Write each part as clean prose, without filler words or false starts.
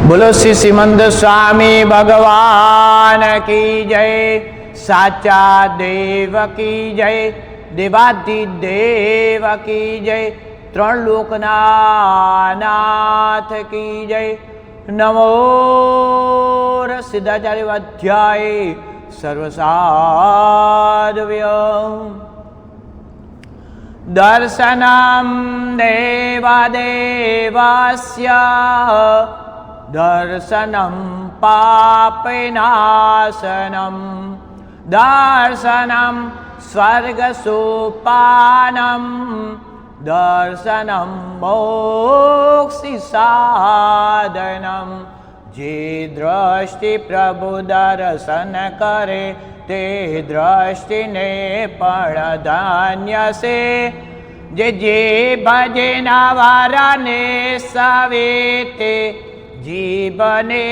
बोलो श्री श्रीमंद स्वामी भगवान की जय। साचा देव की जय, देवाधिदेव की जय, त्रण लोकना नाथ की जय। नमो सिद्धाचार्य अध्याय सर्वसाधव्य। दर्शनं देवादेवस्य दर्शनं पापनाशनं दर्शनं स्वर्गसोपानं दर्शनं मोक्षसाधनं। जे दृष्टि प्रभु दर्शन करे ते दृष्टि ने पण धन्य से। जे भजे नवरने सवे ते जीवने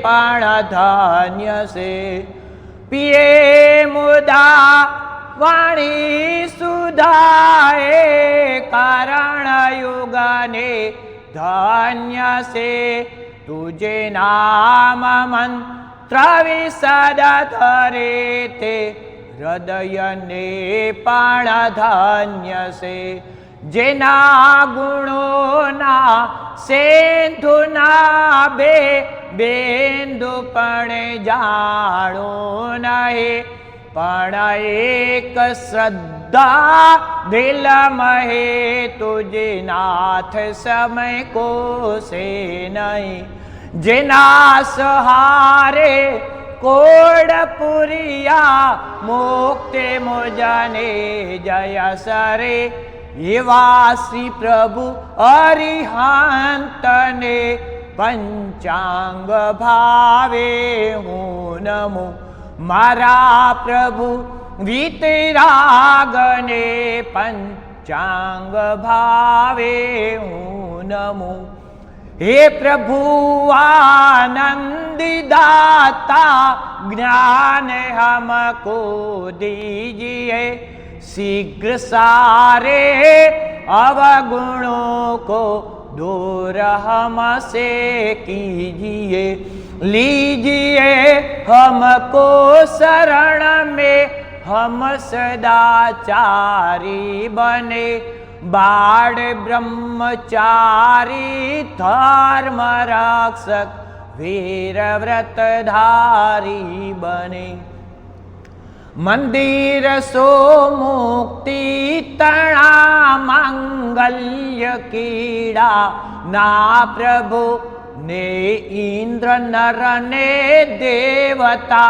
पण धन्य से। पिए मुदा वाणी सुधाए कारण युगने धन्य से। तुझे नाम मंत्र विशद धरे ते हृदय ने पण धन्य से। जेना गुणों ना सेंधु ना बेंदु पण जाणो नहीं। पण एक श्रद्धा दिल महे तुझे नाथ समय को से नहीं। जेना सहारे कोडपुरिया मुक्ति मुझने जय सरे। एवा श्री प्रभु अरिहंत ने पंचांग भावे हूँ नमो। मारा प्रभु वीतरागने पंचांग भावे हूँ नमो। हे प्रभु आनंद दाता ज्ञान हमको दीजिए। शीघ्र सारे अवगुणों को दूर हमसे कीजिए। लीजिए हमको शरण में हम सदाचारी बने। बाढ़ ब्रह्मचारी धर्म रक्षक वीर व्रतधारी बने। मंदिर सो मुक्ति तणा मंगल्य कीड़ा ना प्रभु ने इंद्र नर ने देवता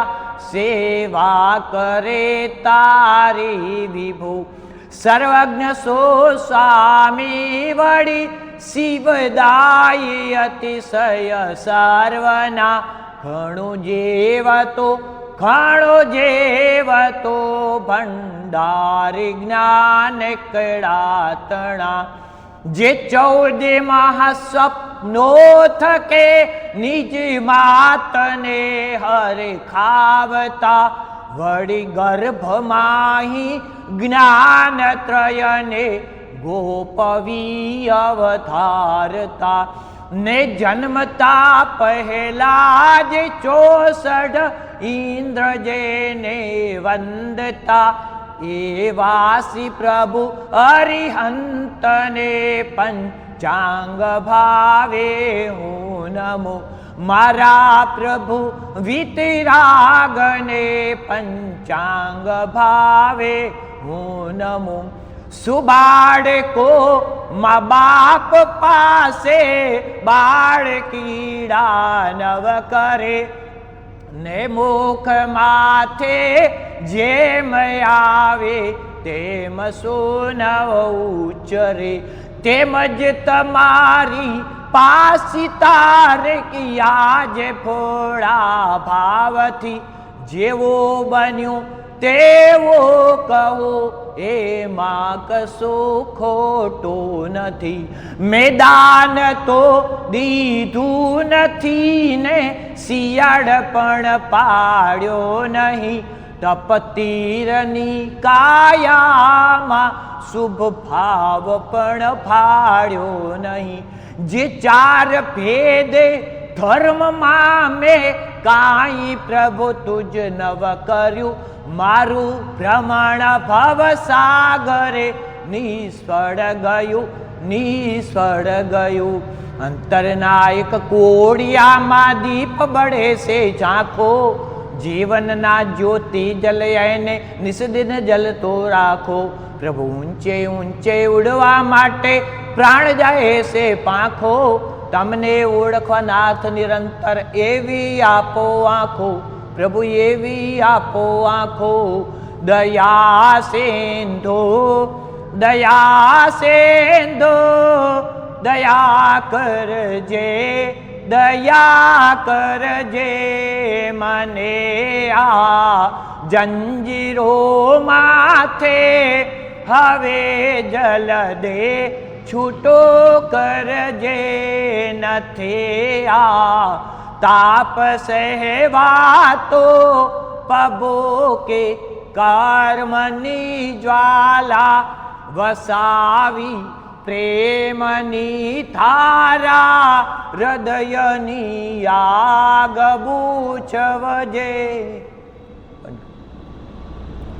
सेवा करे तारी विभु। सर्वज्ञ सो स्वामी वड़ी शिवदायी अतिशय सर्वना। घणु जेवतो भंडारी ज्ञान कड़ातणा। जे 14 महास्वप्नो थके निज मात ने हरे खावता। वड़ी गर्भ माही ज्ञान त्रयने गोपवी अवतारता। ने जन्मता पहला जे 64 इंद्र जे ने वंदता। एवासी प्रभु अरिहंत ने पंचांग भावे हूँ नमो। मारा प्रभु वीतरागने पंचांग भावे हूँ नमो। सुबाड़ को माँ बाप पासे बाड़ कीड़ा नव करे। ने मुख माथे जेम आवे तेम सुनव उच्चरे। तेमज तमारी पासी तार किया जे फोड़ा भावथी। जेवो बन्यो तेवो कहो एमां कशो खोटो नथी। मैदान तो दीधू नथी ने सियाड़ पण पाड्यो नहीं। तपतीरनी कायामां शुभ भाव पण फाड्यो नहीं। जे 4 भेद ધર્મમાં મેં કાંઈ પ્રભુ તુજ નવ કર્યું, મારું ભ્રમણ ભવ સાગરે નિષ્ફળ ગયું, નિષ્ફળ ગયું. અંતરનાયક કોડિયામાં દીપ બળે છે ઝાંખો, જીવનના જ્યોતિ જલયને નિસ્દિન જલતો રાખો. પ્રભુ ઊંચે ઊંચે ઉડવા માટે પ્રાણ જાય છે પાંખો, તમને ઓળખવા નાથ નિરંતર એવી આપો આંખો, પ્રભુ એવી આપો આંખો. દયા સિંધુ, દયા સિંધુ, દયા કરજે, દયા કરજે. મને આ જંજીરો માથે હવે જલદે છૂટો કરજે. નથી આ તાપ સહેવાતો, પબો કે કર્મની જ્વાલા વસાવી પ્રેમની થારા, હૃદયની આગ બુછવજે.